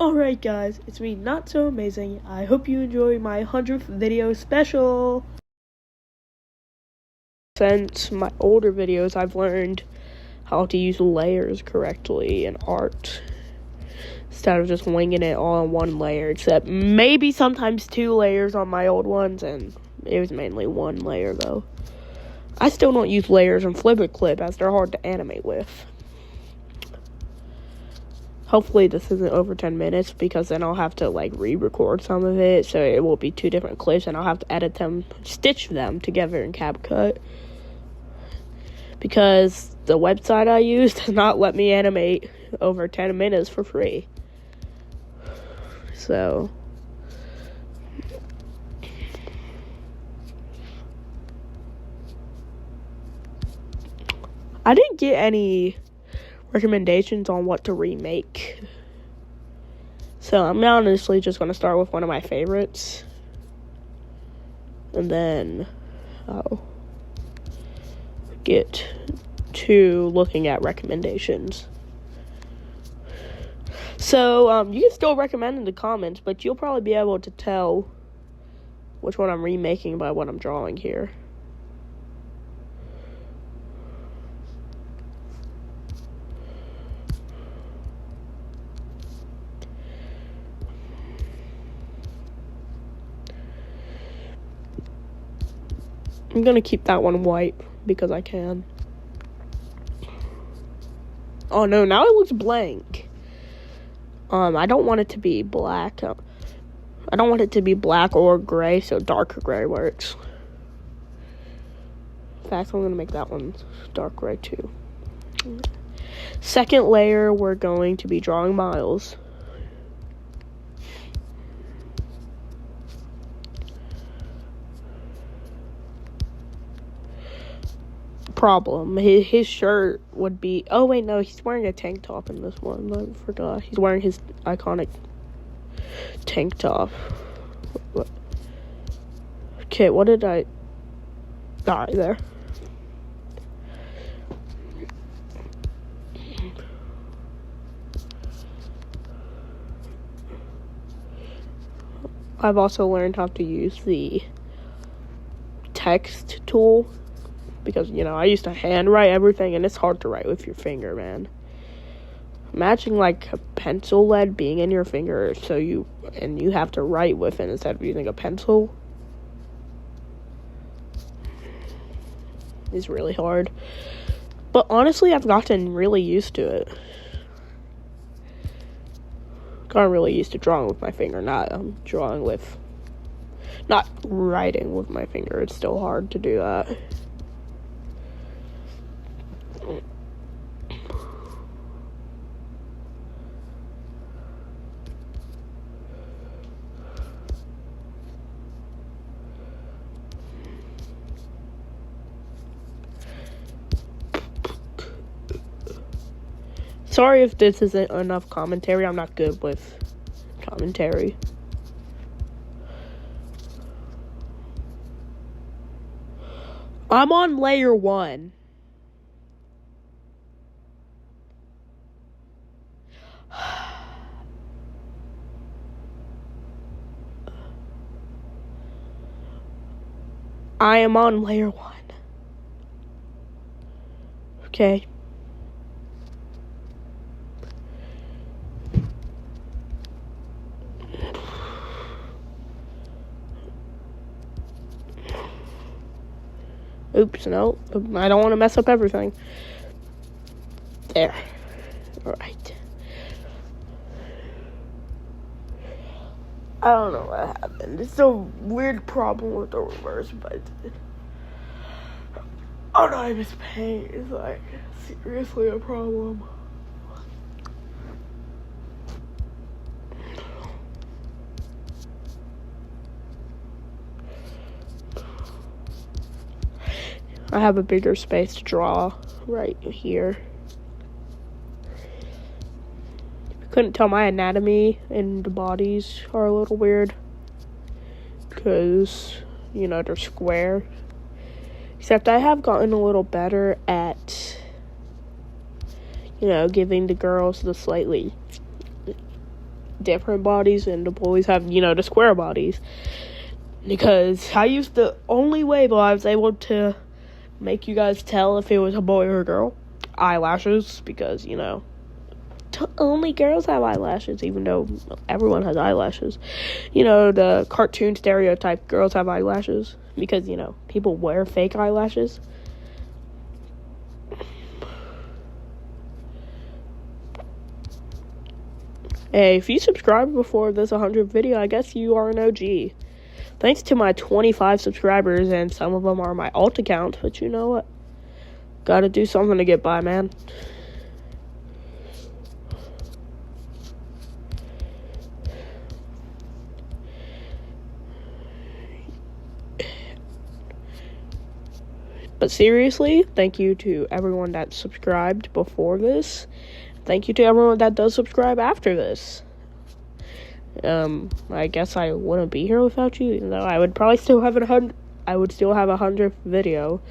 Alright guys, it's me, Not So Amazing. I hope you enjoy my 100th video special. Since my older videos, I've learned how to use layers correctly in art, instead of just winging it all in one layer, except maybe sometimes 2 layers on my old ones, and it was mainly 1 layer though. I still don't use layers in Flip Clip as they're hard to animate with. Hopefully this isn't over 10 minutes, because then I'll have to re-record some of it, so it will be 2 different clips, and I'll have to edit them, stitch them together in CapCut, because the website I use does not let me animate over 10 minutes for free. So I didn't get any recommendations on what to remake, so I'm honestly just going to start with one of my favorites, and then I'll get to looking at recommendations. So you can still recommend in the comments, but you'll probably be able to tell which one I'm remaking by what I'm drawing here. I'm gonna keep that one white because I can. Oh no, now it looks blank. I don't want it to be black. I don't want it to be black or gray, so darker gray works. In fact, I'm gonna make that one dark gray too. Second layer, we're going to be drawing Miles. Problem, his shirt would be, oh wait, no, he's wearing a tank top in this one. I forgot. He's wearing his iconic tank top. Okay, what did I die there? I've also learned how to use the text tool, because, I used to handwrite everything, and it's hard to write with your finger, man. Imagine, a pencil lead being in your finger, and you have to write with it instead of using a pencil. It's really hard. But honestly, I've gotten really used to it. Gotten really used to drawing with my finger, not writing with my finger. It's still hard to do that. Sorry if this isn't enough commentary. I'm not good with commentary. I'm on layer 1. I am on layer 1. Okay. Oops, no. I don't want to mess up everything. There. Alright. I don't know what happened. It's a weird problem with the reverse, but Autonomous Paint is seriously a problem. I have a bigger space to draw right here. Couldn't tell, my anatomy and the bodies are a little weird, because, they're square. Except I have gotten a little better at giving the girls the slightly different bodies, and the boys have, the square bodies. Because I used the only way that I was able to make you guys tell if it was a boy or a girl, eyelashes, because, only girls have eyelashes, even though everyone has eyelashes. The cartoon stereotype, girls have eyelashes, because, people wear fake eyelashes. Hey, if you subscribed before this 100 video, I guess you are an OG. Thanks to my 25 subscribers, and some of them are my alt accounts, but you know what? Gotta do something to get by, man. But seriously, thank you to everyone that subscribed before this. Thank you to everyone that does subscribe after this. I guess I wouldn't be here without you, even though I would probably still have I would still have a 100th video.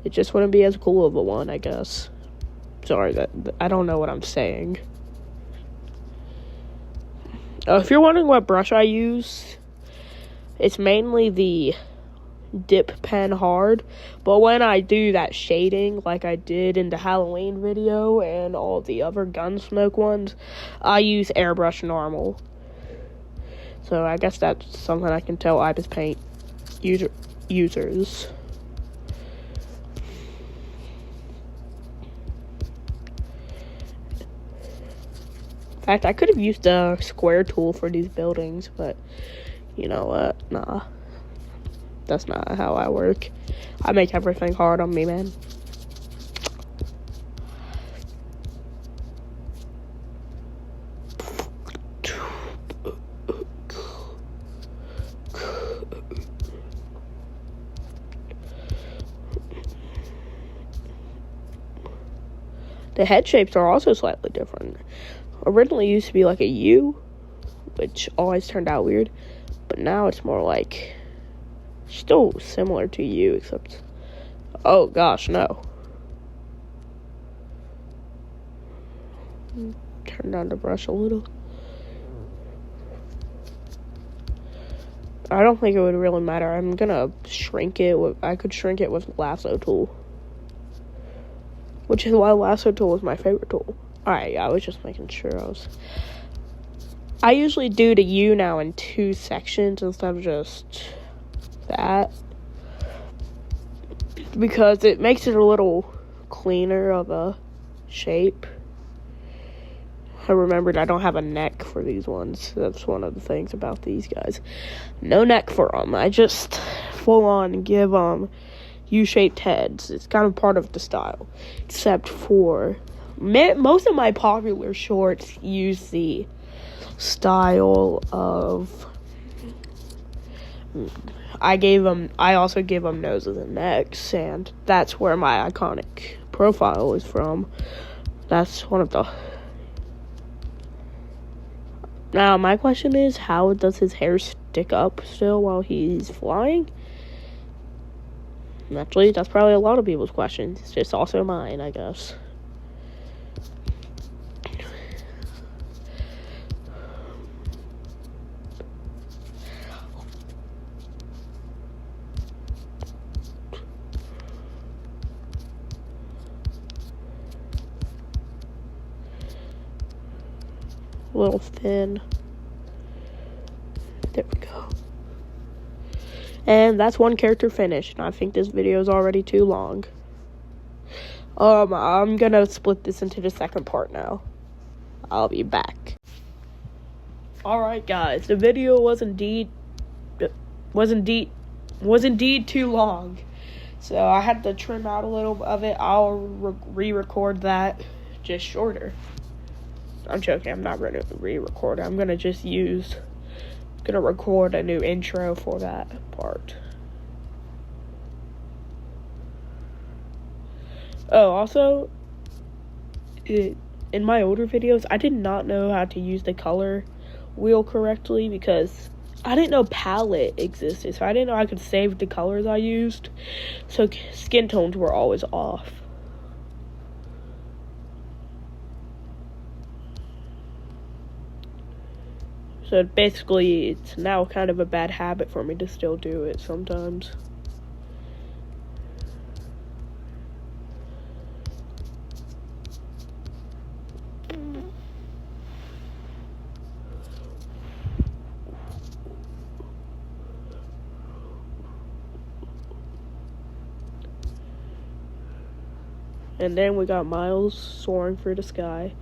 It just wouldn't be as cool of a one, I guess. Sorry, I don't know what I'm saying. If you're wondering what brush I use, it's mainly the Dip Pen Hard, but when I do that shading like I did in the Halloween video and all the other Gunsmoke ones, I use Airbrush Normal. So I guess that's something I can tell Ibis Paint users. In fact, I could have used the square tool for these buildings, but you know what? Nah. That's not how I work. I make everything hard on me, man. The head shapes are also slightly different. Originally used to be like a U, which always turned out weird, but now it's more like still similar to U, except oh gosh, no. Turn down the brush a little. I don't think it would really matter. I'm gonna shrink it I could shrink it with lasso tool, which is why lasso tool is my favorite tool. Alright, I was just making sure I usually do the U now in 2 sections instead of just that, because it makes it a little cleaner of a shape. I remembered I don't have a neck for these ones. That's one of the things about these guys. No neck for them. I just full on give U-shaped heads. It's kind of part of the style, except for most of my popular shorts use the style of I also gave them noses and necks, and that's where my iconic profile is from. That's one of the... Now, my question is, how does his hair stick up still while he's flying? Actually, that's probably a lot of people's questions. It's just also mine, I guess. A little thin. There we go. And that's one character finished. And I think this video is already too long. I'm gonna split this into the second part now. I'll be back. Alright guys, the video was indeed too long. So I had to trim out a little of it. I'll re-record that just shorter. I'm joking, I'm not going to re-record it. I'm going to record a new intro for that part. Oh, also, in my older videos, I did not know how to use the color wheel correctly because I didn't know palette existed. So I didn't know I could save the colors I used. So skin tones were always off. So basically, it's now kind of a bad habit for me to still do it sometimes. And then we got Miles soaring through the sky.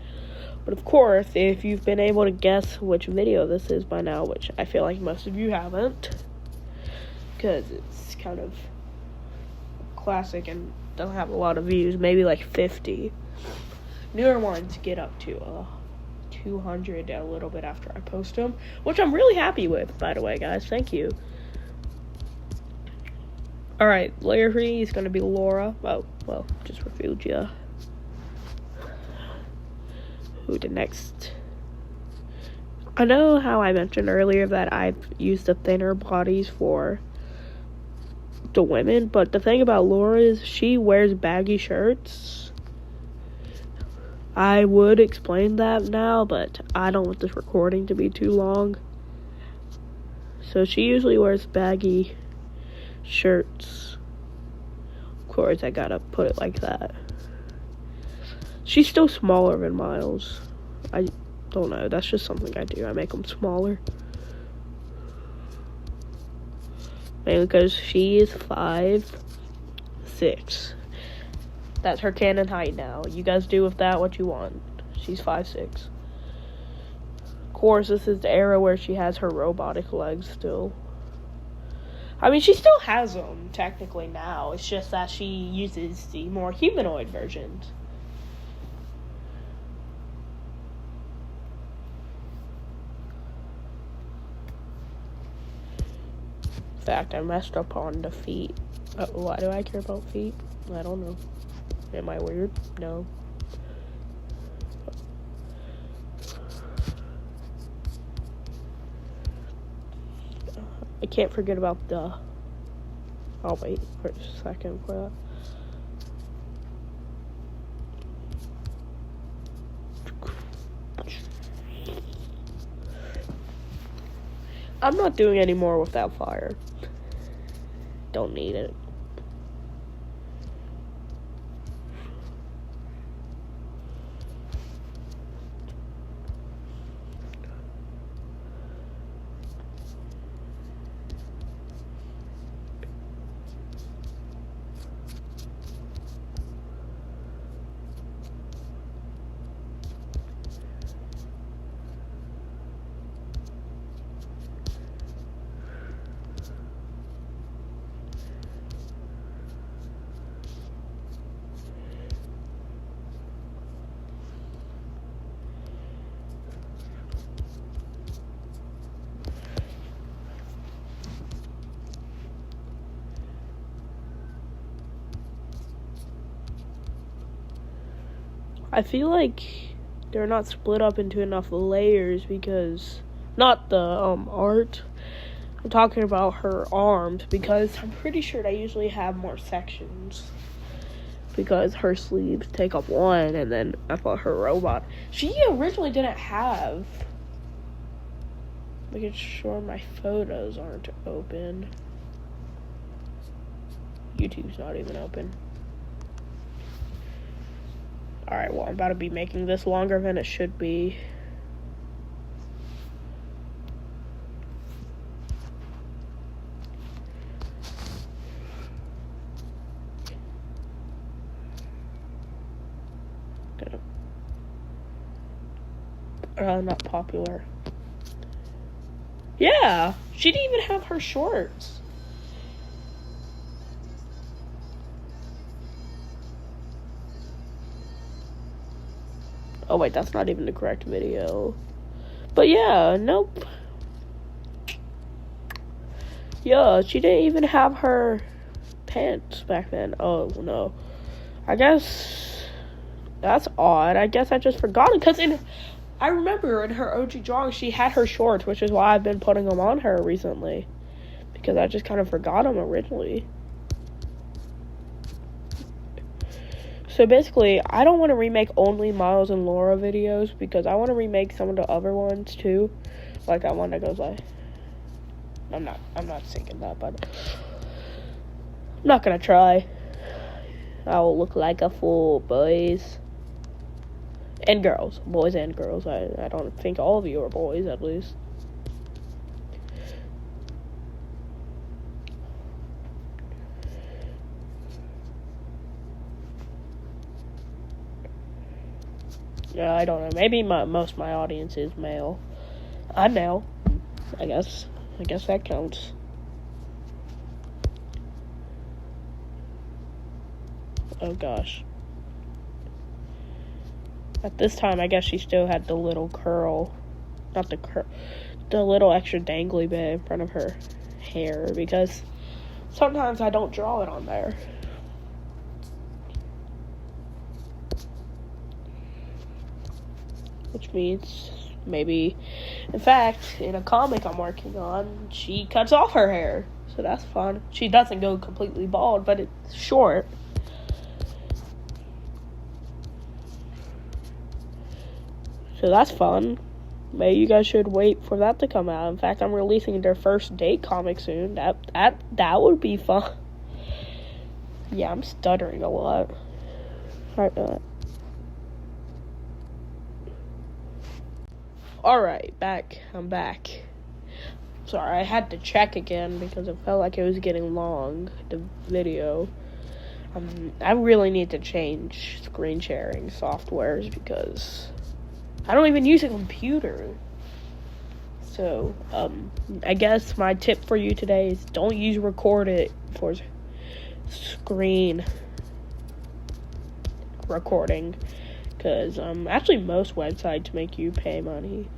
But of course, if you've been able to guess which video this is by now, which I feel like most of you haven't, because it's kind of classic and doesn't have a lot of views, maybe like 50. Newer ones get up to 200 a little bit after I post them, which I'm really happy with, by the way, guys. Thank you. Alright, layer 3 is going to be Laura. Oh, well, just revealed you. Who the next? I know how I mentioned earlier that I've used the thinner bodies for the women, but the thing about Laura is she wears baggy shirts. I would explain that now, but I don't want this recording to be too long. So she usually wears baggy shirts. Of course, I gotta put it like that. She's still smaller than Miles. I don't know. That's just something I do. I make them smaller. Mainly because she is 5'6". That's her canon height now. You guys do with that what you want. She's 5'6". Of course, this is the era where she has her robotic legs still. I mean, she still has them, technically, now. It's just that she uses the more humanoid versions. In fact, I messed up on the feet. Why do I care about feet? I don't know. Am I weird? No. I can't forget about the... I'll wait for a second for that. I'm not doing any more without fire. Don't need it. I feel like they're not split up into enough layers because, not the art, I'm talking about her arms, because I'm pretty sure they usually have more sections, because her sleeves take up one, and then I thought her robot, she originally didn't have, making sure my photos aren't open. YouTube's not even open. Alright, well, I'm about to be making this longer than it should be. Not popular. Yeah, she didn't even have her shorts. Oh wait, that's not even the correct video. But yeah, nope. Yeah, she didn't even have her pants back then. Oh no. I guess that's odd. I guess I just forgot it, because I remember in her OG drawing she had her shorts, which is why I've been putting them on her recently, because I just kind of forgot them originally. So basically, I don't want to remake only Miles and Laura videos because I want to remake some of the other ones too. Like that one that goes like, I'm not singing that, but I'm not gonna try. I will look like a fool, boys. And girls. Boys and girls. I don't think all of you are boys, at least. Yeah, I don't know. Maybe most of my audience is male. I'm male. I guess that counts. Oh gosh. At this time, I guess she still had the little curl. Not the curl. The little extra dangly bit in front of her hair. Because sometimes I don't draw it on there. Which means maybe, in fact, in a comic I'm working on, she cuts off her hair. So that's fun. She doesn't go completely bald, but it's short. So that's fun. Maybe you guys should wait for that to come out. In fact, I'm releasing their first date comic soon. That would be fun. Yeah, I'm stuttering a lot. Alright, I'm back. Sorry, I had to check again because it felt like it was getting long, the video. I really need to change screen sharing softwares because I don't even use a computer. So, I guess my tip for you today is don't use Record It for screen recording. Because, actually most websites make you pay money.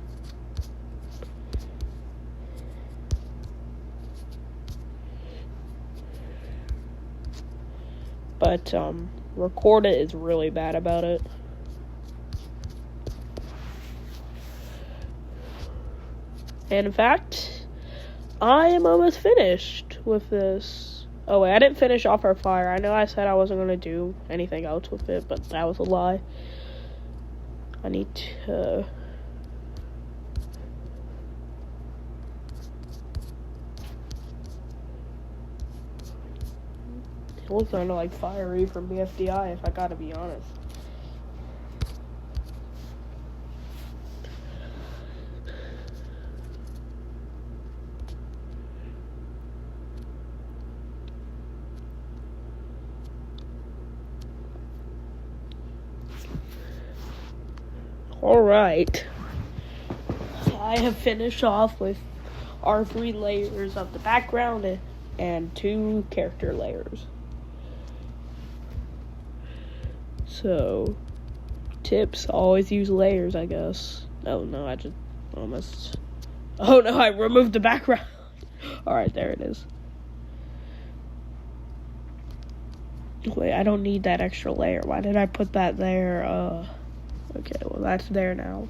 But, Record It is really bad about it. And in fact, I am almost finished with this. Oh wait, I didn't finish Off Our Fire. I know I said I wasn't going to do anything else with it, but that was a lie. I need to... It looks kind of like Fiery from BFDI, if I gotta be honest. Alright. I have finished off with our 3 layers of the background and 2 character layers. So, tips, always use layers, I guess. Oh no, I just almost... Oh no, I removed the background. Alright, there it is. Wait, I don't need that extra layer. Why did I put that there? Okay, well that's there now.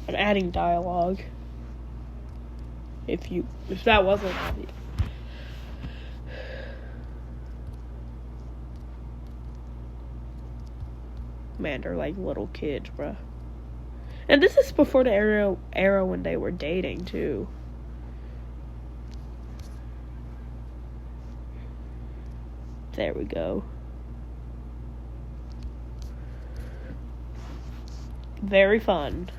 I'm adding dialogue. If that wasn't obvious. Man, they're like little kids, bruh. And this is before the era when they were dating, too. There we go. Very fun.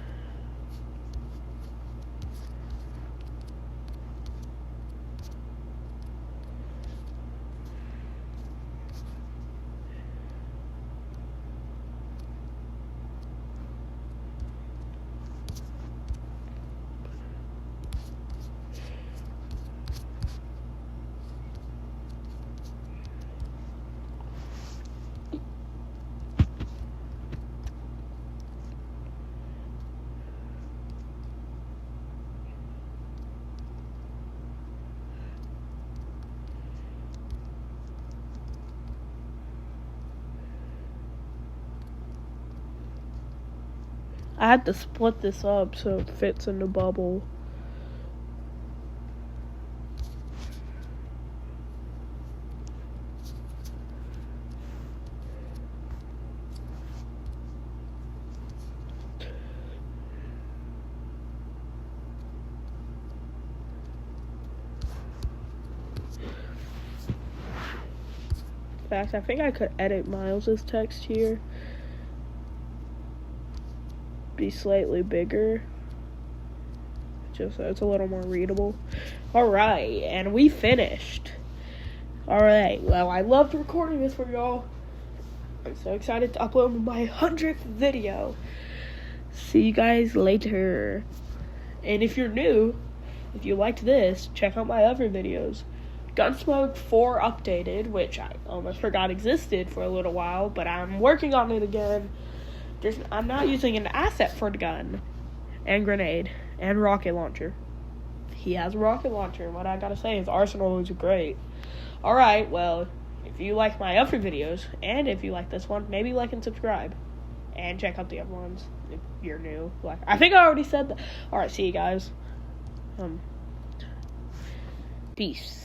I had to split this up so it fits in the bubble. In fact, I think I could edit Miles's text here. Be slightly bigger. Just so it's a little more readable. Alright, and we finished. Alright, well, I loved recording this for y'all. I'm so excited to upload my 100th video. See you guys later. And if you're new, if you liked this, check out my other videos. Gunsmoke 4 updated, which I almost forgot existed for a little while, but I'm working on it again. I'm not using an asset for the gun, and grenade, and rocket launcher. He has a rocket launcher, and what I gotta say is Arsenal is great. Alright, well, if you like my other videos, and if you like this one, maybe like and subscribe. And check out the other ones if you're new. Like, I think I already said that. Alright, see you guys. Peace.